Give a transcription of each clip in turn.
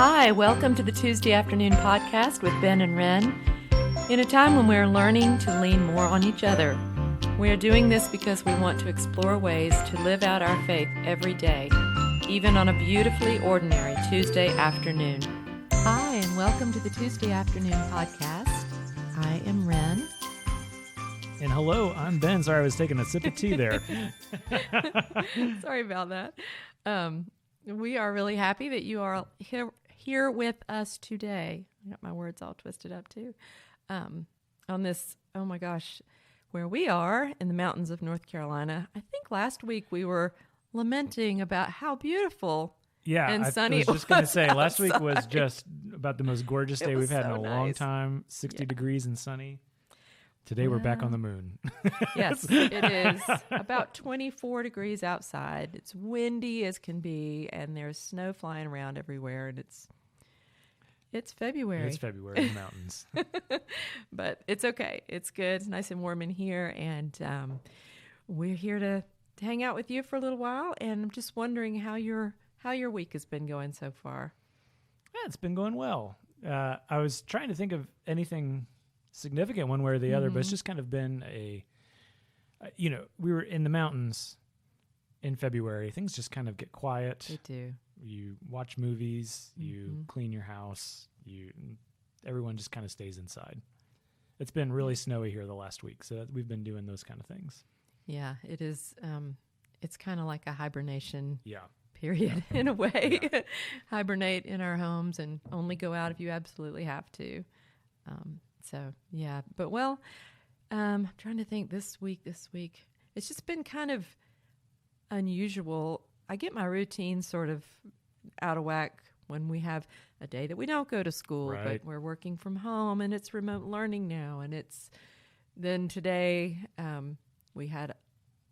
Hi, welcome to the Tuesday Afternoon Podcast with Ben and Wrenn. In a time when we're learning to lean more on each other, we are doing this because we want to explore ways to live out our faith every day, even on a beautifully ordinary Tuesday afternoon. Hi, and welcome to the Tuesday Afternoon Podcast. I am Wrenn. And hello, I'm Ben. Sorry, I was taking a sip of tea there. Sorry about that. We are really happy that you are here with us today. I got my words all twisted up too. On this, oh my gosh, where we are in the mountains of North Carolina. I think last week we were lamenting about how beautiful and sunny I was just going to say, last week was just about the most gorgeous day we've had in a long nice. time, 60 degrees and sunny. Today we're back on the moon. Yes, it is about 24 degrees outside. It's windy as can be, and there's snow flying around everywhere, and it's February. It's February in the mountains. But it's okay. It's good. It's nice and warm in here, and we're here to hang out with you for a little while, and I'm just wondering how your week has been going so far. Yeah, it's been going well. I was trying to think of anything significant one way or the other, but it's just kind of been we were in the mountains in February. Things just kind of get quiet. They do. You watch movies, you clean your house, everyone just kind of stays inside. It's been really snowy here the last week, so we've been doing those kind of things. Yeah, it is. It's kind of like a hibernation. Yeah. Period, in a way. Yeah. Hibernate in our homes and only go out if you absolutely have to. So, yeah. But, I'm trying to think this week. It's just been kind of unusual. I get my routine sort of out of whack when we have a day that we don't go to school, right, but we're working from home, and it's remote learning now. And then today we had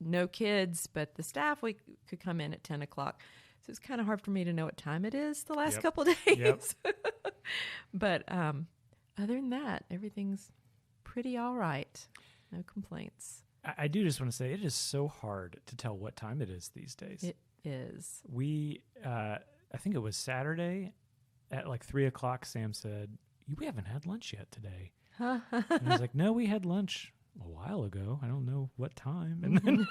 no kids, but the staff, we could come in at 10 o'clock. So it's kind of hard for me to know what time it is the last couple of days. Yep. But other than that, everything's pretty all right. No complaints. I do just want to say it is so hard to tell what time it is these days. It is. I think it was Saturday at like 3 o'clock, Sam said, we haven't had lunch yet today. And I was like, no, we had lunch a while ago. I don't know what time. And then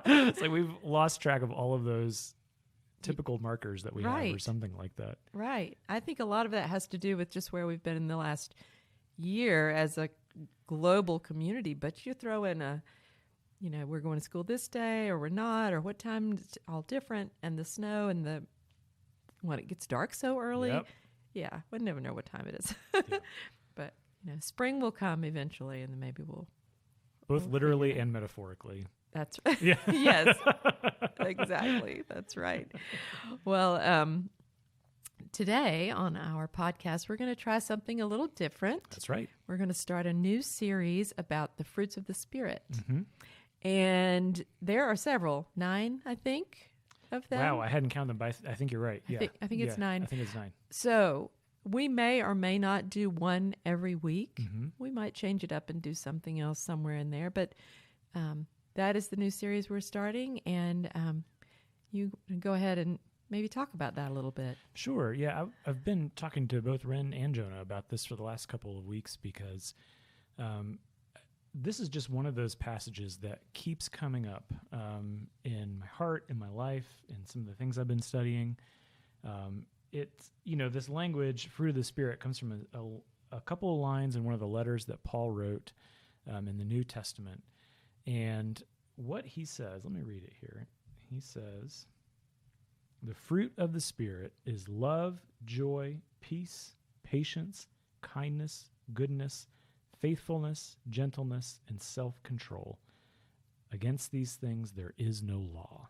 it's like we've lost track of all of those typical markers that we have or something like that. Right. I think a lot of that has to do with just where we've been in the last year as a global community. But you throw in we're going to school this day or we're not, or what time, it's all different. And the snow and it gets dark so early. Yep. Yeah. We'll never know what time it is. Yep. But, spring will come eventually, and then maybe we'll literally and metaphorically. That's right. Yeah. Yes, exactly. That's right. Well, today on our podcast, we're going to try something a little different. That's right. We're going to start a new series about the fruits of the Spirit. Mm-hmm. And there are several, 9, I think, of them. Wow, I hadn't counted them, but I think you're right. Yeah. I think it's 9. I think it's 9. So we may or may not do one every week. Mm-hmm. We might change it up and do something else somewhere in there. But that is the new series we're starting. And you go ahead and maybe talk about that a little bit. Sure. Yeah, I've been talking to both Wrenn and Jonah about this for the last couple of weeks because this is just one of those passages that keeps coming up in my heart, in my life, in some of the things I've been studying. It's, this language, fruit of the Spirit, comes from a couple of lines in one of the letters that Paul wrote in the New Testament. And what he says, let me read it here. He says, the fruit of the Spirit is love, joy, peace, patience, kindness, goodness, faithfulness, gentleness, and self-control. Against these things there is no law.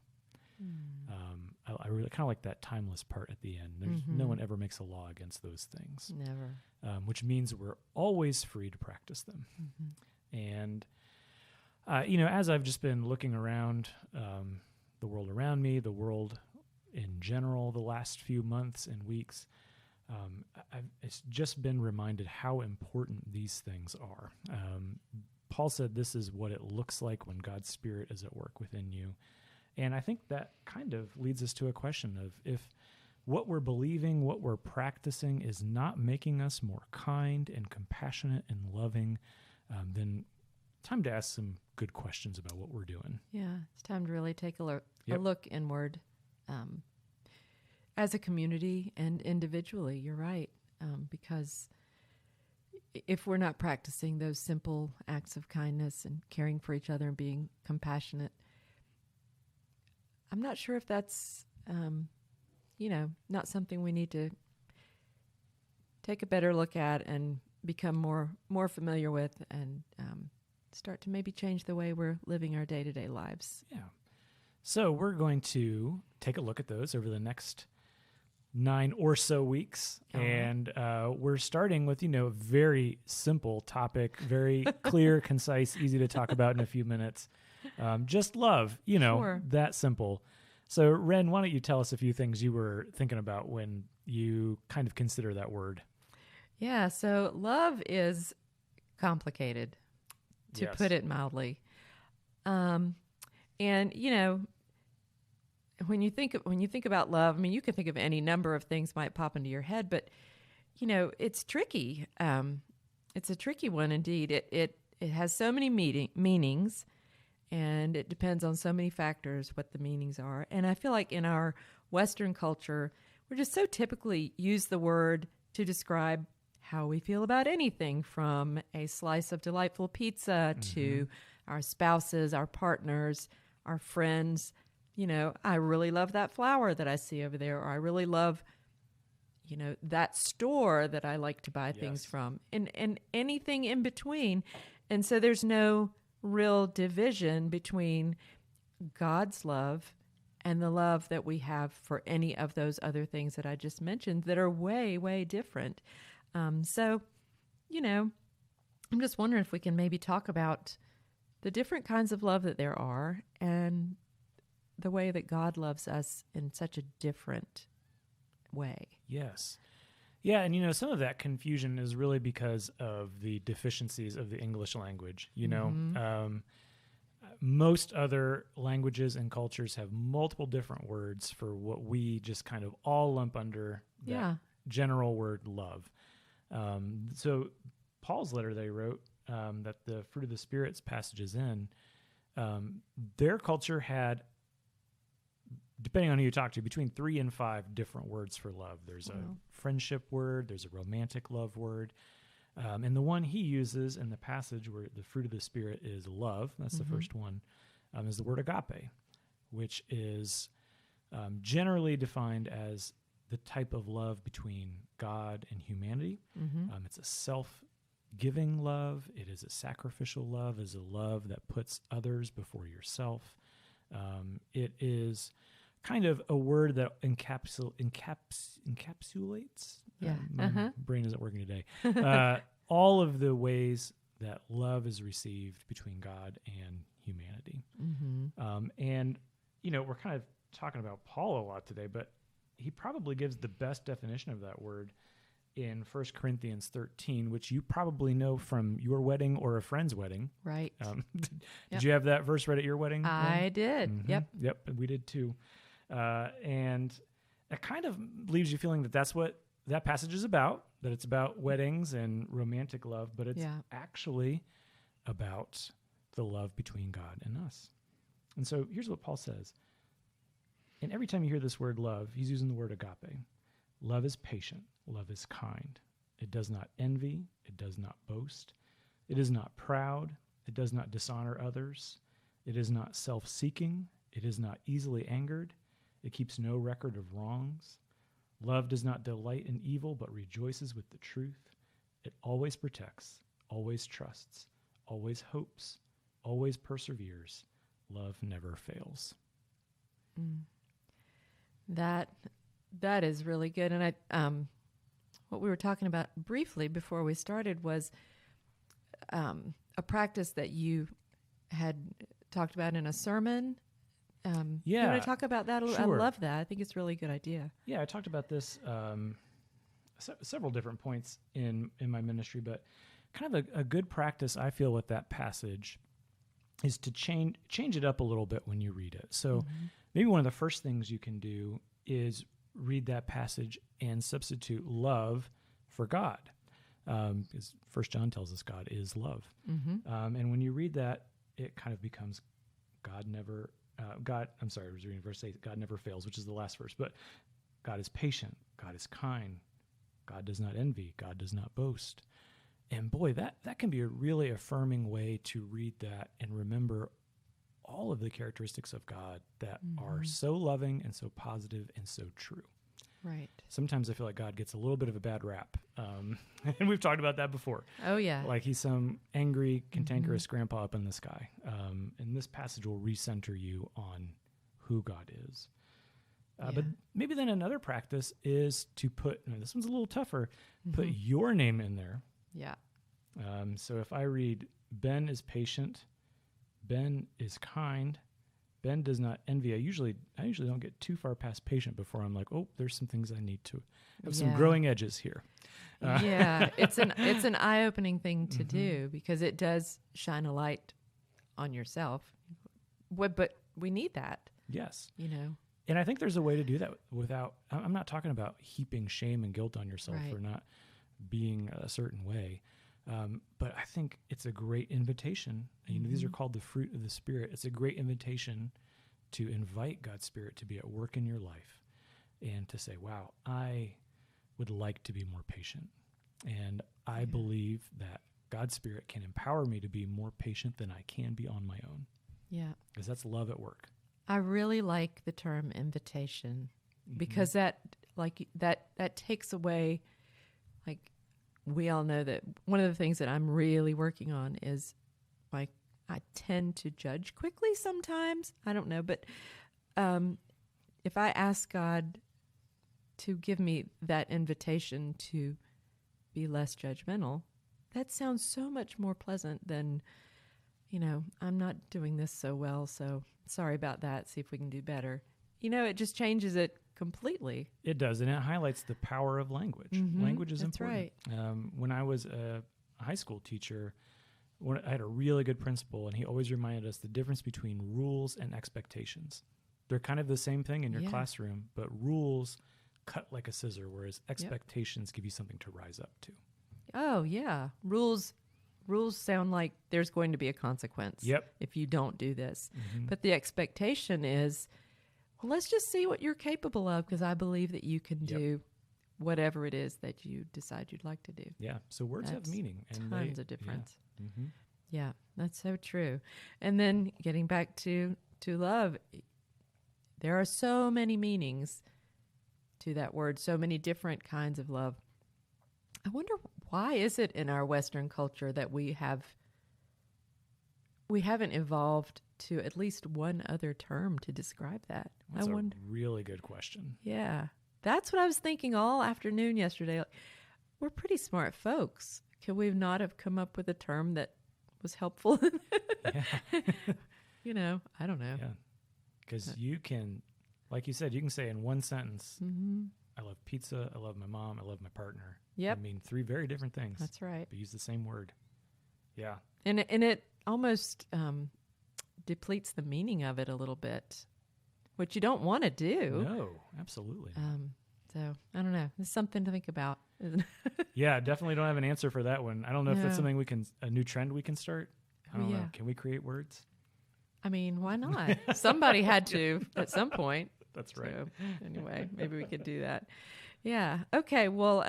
I really kind of like that timeless part at the end. There's no one ever makes a law against those things. Never. Which means we're always free to practice them. And, as I've just been looking around the world around me, the world in general, the last few months and weeks, it's just been reminded how important these things are. Paul said this is what it looks like when God's Spirit is at work within you. And I think that kind of leads us to a question of if what we're believing, what we're practicing is not making us more kind and compassionate and loving, then time to ask some good questions about what we're doing. Yeah, it's time to really take a Yep. look inward as a community and individually. You're right, because if we're not practicing those simple acts of kindness and caring for each other and being compassionate, I'm not sure if that's, not something we need to take a better look at and become more familiar with, and start to maybe change the way we're living our day-to-day lives. Yeah. So we're going to take a look at those over the next 9 or so weeks. All right. And we're starting with, a very simple topic, very clear, concise, easy to talk about in a few minutes. Just love, Sure. that simple. So, Wrenn, why don't you tell us a few things you were thinking about when you kind of consider that word? Yeah, so love is complicated, to Yes. put it mildly. And when you think about love, I mean, you can think of any number of things might pop into your head, but it's tricky. It's a tricky one indeed. It has so many meanings, and it depends on so many factors what the meanings are. And I feel like in our Western culture, we're just so typically use the word to describe how we feel about anything, from a slice of delightful pizza to our spouses, our partners, our friends. I really love that flower that I see over there, or I really love, that store that I like to buy things Yes. from, and anything in between. And so there's no real division between God's love and the love that we have for any of those other things that I just mentioned that are way, way different. So, I'm just wondering if we can maybe talk about the different kinds of love that there are, and the way that God loves us in such a different way. Yes. Yeah, and some of that confusion is really because of the deficiencies of the English language. Most other languages and cultures have multiple different words for what we just kind of all lump under that Yeah. general word love. So Paul's letter they wrote, that the fruit of the Spirit's passage is in, their culture had, depending on who you talk to, between 3 and 5 different words for love. There's Wow. a friendship word, there's a romantic love word, and the one he uses in the passage where the fruit of the Spirit is love, that's the first one, is the word agape, which is generally defined as the type of love between God and humanity. It's a self-giving love. It is a sacrificial love. It is a love that puts others before yourself. It is kind of a word that encapsulates. Yeah. My brain isn't working today. All of the ways that love is received between God and humanity. And, we're kind of talking about Paul a lot today, but he probably gives the best definition of that word in 1 Corinthians 13, which you probably know from your wedding or a friend's wedding. Right. Did you have that verse read at your wedding? I did. Mhm. Yep, we did too. And it kind of leaves you feeling that that's what that passage is about, that it's about weddings and romantic love, but it's actually about the love between God and us. And so here's what Paul says. And every time you hear this word love, he's using the word agape. Love is patient. Love is kind. It does not envy. It does not boast. It is not proud. It does not dishonor others. It is not self-seeking. It is not easily angered. It keeps no record of wrongs. Love does not delight in evil, but rejoices with the truth. It always protects, always trusts, always hopes, always perseveres. Love never fails. That is really good. And what we were talking about briefly before we started was a practice that you had talked about in a sermon. You want to talk about that? Sure. I love that. I think it's a really good idea. Yeah, I talked about this several different points in my ministry, but kind of a good practice I feel with that passage is to change it up a little bit when you read it. So maybe one of the first things you can do is read that passage and substitute love for God. Because First John tells us God is love. And when you read that, it kind of becomes I was reading verse 8, God never fails, which is the last verse, but God is patient, God is kind, God does not envy, God does not boast. And boy, that can be a really affirming way to read that and remember all of the characteristics of God that are so loving and so positive and so true. Right. Sometimes I feel like God gets a little bit of a bad rap. And we've talked about that before. Oh, yeah. Like he's some angry, cantankerous grandpa up in the sky. And this passage will recenter you on who God is. But maybe then another practice is to this one's a little tougher, put your name in there. Yeah. So if I read, Ben is patient, Ben is kind, Ben does not envy. I usually don't get too far past patient before I'm like, oh, there's some things I need to have some growing edges here. Yeah, it's an eye-opening thing to do because it does shine a light on yourself. But we need that. Yes. And I think there's a way to do that without, I'm not talking about heaping shame and guilt on yourself for not being a certain way. But I think it's a great invitation. These are called the fruit of the Spirit. It's a great invitation to invite God's Spirit to be at work in your life and to say, wow, I would like to be more patient. And I believe that God's Spirit can empower me to be more patient than I can be on my own. Yeah. Because that's love at work. I really like the term invitation because that takes away, like, we all know that one of the things that I'm really working on is, like, I tend to judge quickly sometimes. I don't know, but if I ask God to give me that invitation to be less judgmental, that sounds so much more pleasant than, I'm not doing this so well, so sorry about that. See if we can do better. It just changes it completely. It does, and it highlights the power of language. Language is important. That's right. When I was a high school teacher, I had a really good principal, and he always reminded us the difference between rules and expectations. They're kind of the same thing in your classroom, but rules cut like a scissor, whereas expectations give you something to rise up to. Oh, yeah. Rules sound like there's going to be a consequence if you don't do this. But the expectation is, well, let's just see what you're capable of, because I believe that you can do whatever it is that you decide you'd like to do. Yeah, so words have meaning. And tons of difference. Yeah, that's so true. And then getting back to love, there are so many meanings to that word, so many different kinds of love. I wonder, why is it in our Western culture that we haven't evolved to at least one other term to describe that? That's a really good question. Yeah. That's what I was thinking all afternoon yesterday. Like, we're pretty smart folks. Could we not have come up with a term that was helpful? I don't know. Yeah. Because you can, like you said, you can say in one sentence, I love pizza, I love my mom, I love my partner. Yep. I mean, three very different things. That's right. But use the same word. Yeah. And it almost depletes the meaning of it a little bit, which you don't want to do. No, absolutely. So I don't know. It's something to think about. Yeah, definitely don't have an answer for that one. I don't know if that's something a new trend we can start. I don't know. Can we create words? I mean, why not? Somebody had to at some point. That's right. So, anyway, maybe we could do that. Yeah. Okay. Well,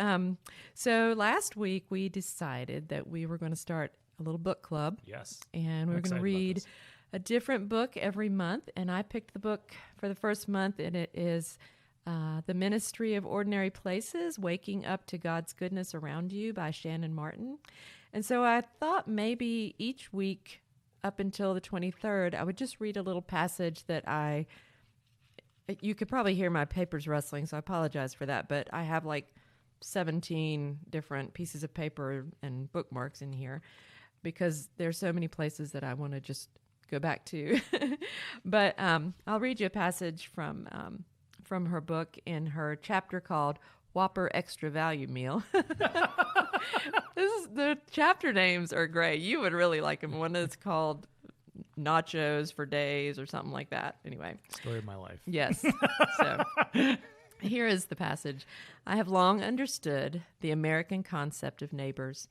so last week we decided that we were going to start a little book club. Yes. And we were going to read a different book every month. And I picked the book for the first month, and it is The Ministry of Ordinary Places, Waking Up to God's Goodness Around You by Shannon Martin. And so I thought maybe each week up until the 23rd, I would just read a little passage that you could probably hear my papers rustling, so I apologize for that, but I have like 17 different pieces of paper and bookmarks in here because there's so many places that I want to just go back to. But I'll read you a passage from her book in her chapter called Whopper Extra Value Meal. The chapter names are great. You would really like them. One is called Nachos for Days or something like that. Anyway. Story of my life. Yes. So Here is the passage. I have long understood the American concept of neighbors.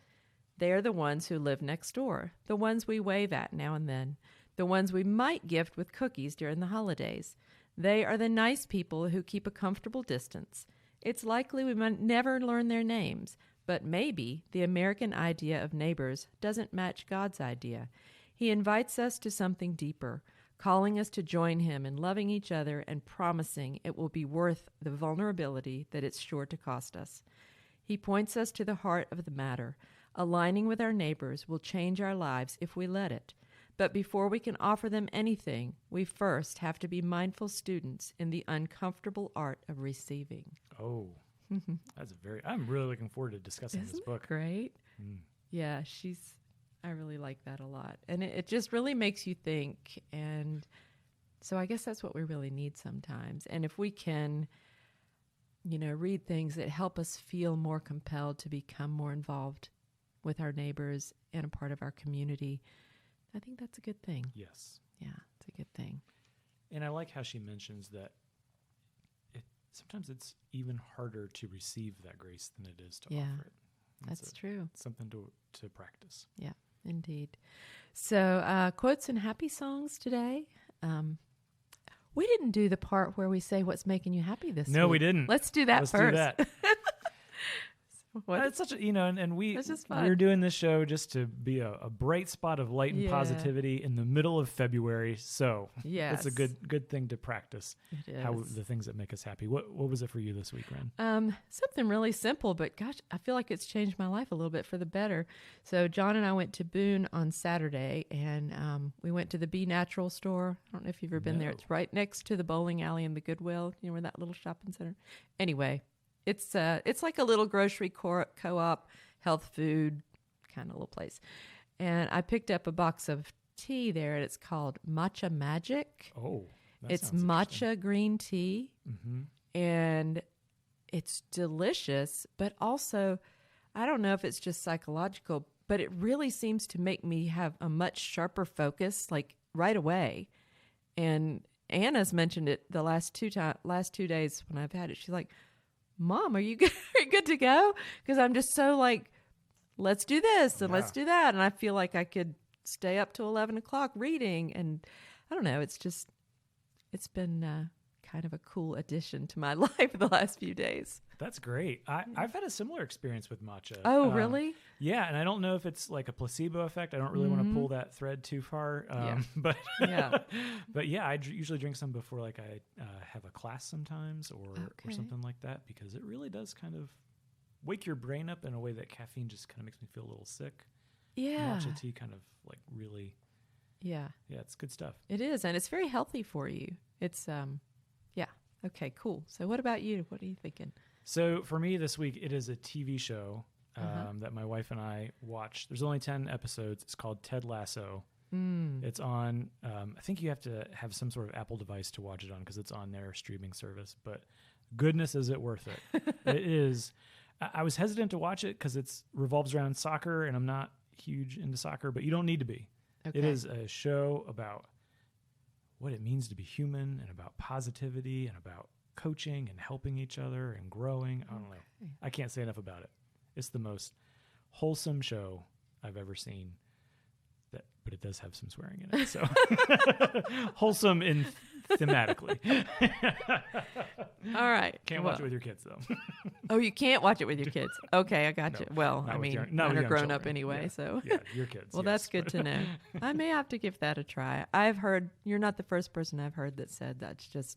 They are the ones who live next door, the ones we wave at now and then, the ones we might gift with cookies during the holidays. They are the nice people who keep a comfortable distance. It's likely we might never learn their names, but maybe the American idea of neighbors doesn't match God's idea. He invites us to something deeper, calling us to join him in loving each other and promising it will be worth the vulnerability that it's sure to cost us. He points us to the heart of the matter. Aligning with our neighbors will change our lives if we let it. But before we can offer them anything, we first have to be mindful students in the uncomfortable art of receiving. Oh, I'm really looking forward to discussing this book. Great? Yeah, I really like that a lot. And it just really makes you think. And so I guess that's what we really need sometimes. And if we can, read things that help us feel more compelled to become more involved with our neighbors and a part of our community, I think that's a good thing. Yes. Yeah, it's a good thing. And I like how she mentions that sometimes it's even harder to receive that grace than it is to offer it. That's true. Something to practice. Yeah, indeed. So quotes and happy songs today. We didn't do the part where we say what's making you happy this week. No, we didn't. Let's do that first. Do that. It's such a, and we're doing this show just to be a bright spot of light and positivity in the middle of February. So it's a good thing to practice. It is. How the things that make us happy. What was it for you this week, Wrenn? Something really simple, but gosh, I feel like it's changed my life a little bit for the better. So John and I went to Boone on Saturday, and we went to the Be Natural store. I don't know if you've ever been there. It's right next to the bowling alley and the Goodwill. You know where that little shopping center. Anyway. It's like a little grocery co-op, health food kind of little place. And I picked up a box of tea there, and it's called Matcha Magic. Oh, it's matcha green tea, and it's delicious, but also, I don't know if it's just psychological, but it really seems to make me have a much sharper focus, like right away. And Anna's mentioned it the last two days when I've had it. She's like, Mom, are you good? Are you good to go? Because I'm just so like, let's do this and let's do that. And I feel like I could stay up till 11 o'clock reading. And I don't know, it's been kind of a cool addition to my life the last few days. That's great. I've had a similar experience with matcha. Oh, really? Yeah, and I don't know if it's like a placebo effect. I don't really want to pull that thread too far. But yeah, I usually drink some before like I have a class sometimes or something like that, because it really does kind of wake your brain up in a way that caffeine just kind of makes me feel a little sick. Yeah. Matcha tea kind of like really. Yeah, it's good stuff. It is, and it's very healthy for you. It's okay, cool. So what about you? What are you thinking? So for me this week, it is a TV show that my wife and I watched. There's only 10 episodes. It's called Ted Lasso. It's on, I think you have to have some sort of Apple device to watch it on because it's on their streaming service. But goodness, is it worth it? It is. I was hesitant to watch it because it revolves around soccer, and I'm not huge into soccer, but you don't need to be. Okay. It is a show about what it means to be human and about positivity and about coaching and helping each other and growing. I don't know. I can't say enough about it. It's the most wholesome show I've ever seen. But it does have some swearing in it. So wholesome in thematically. All right. Can't watch it with your kids though. Oh, you can't watch it with your kids. Okay, I got you. Well, I mean, mine are grown up anyway, so. Yeah, your kids. Well, that's good to know. I may have to give that a try. I've heard, you're not the first person I've heard that said that's just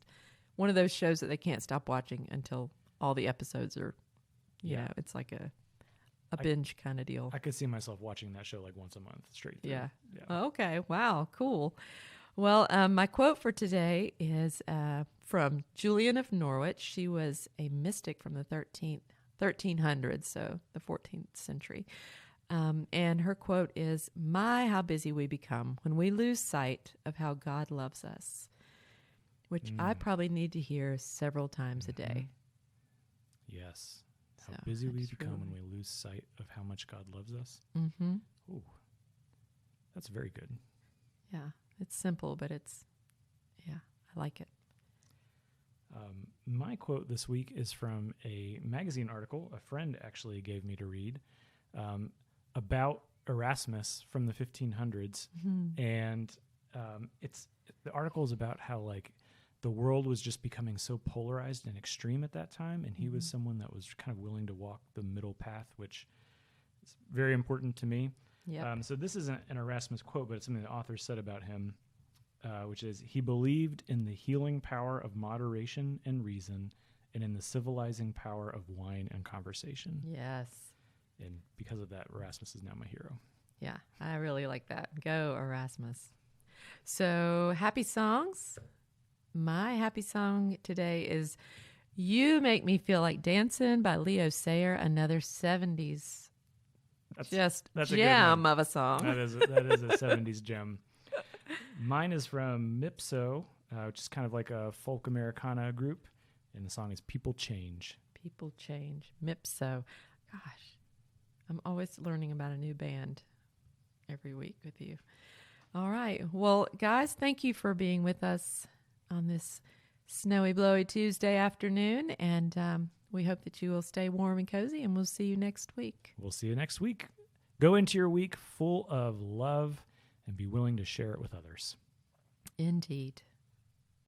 one of those shows that they can't stop watching until all the episodes are, you know, it's like a binge kind of deal. I could see myself watching that show like once a month straight through. Yeah. Okay. Wow. Cool. Well, my quote for today is from Julian of Norwich. She was a mystic from the 1300s, so the 14th century. And her quote is, "My, how busy we become when we lose sight of how God loves us," which I probably need to hear several times a day. Yes. How busy we become when we lose sight of how much God loves us. Ooh, that's very good. Yeah, it's simple, but I like it. My quote this week is from a magazine article a friend actually gave me to read about Erasmus from the 1500s. And the article is about how like the world was just becoming so polarized and extreme at that time. And he was someone that was kind of willing to walk the middle path, which is very important to me. Yep. So this isn't an Erasmus quote, but it's something the author said about him, which is, he believed in the healing power of moderation and reason and in the civilizing power of wine and conversation. Yes. And because of that, Erasmus is now my hero. Yeah, I really like that. Go, Erasmus. So, happy songs. My happy song today is You Make Me Feel Like Dancing by Leo Sayer, another 70s that's gem of a song. That is a 70s gem. Mine is from Mipso, which is kind of like a folk Americana group, and the song is People Change. People Change. Mipso. Gosh, I'm always learning about a new band every week with you. All right. Well, guys, thank you for being with us on this snowy, blowy Tuesday afternoon, and we hope that you will stay warm and cozy, and we'll see you next week. We'll see you next week. Go into your week full of love and be willing to share it with others. Indeed.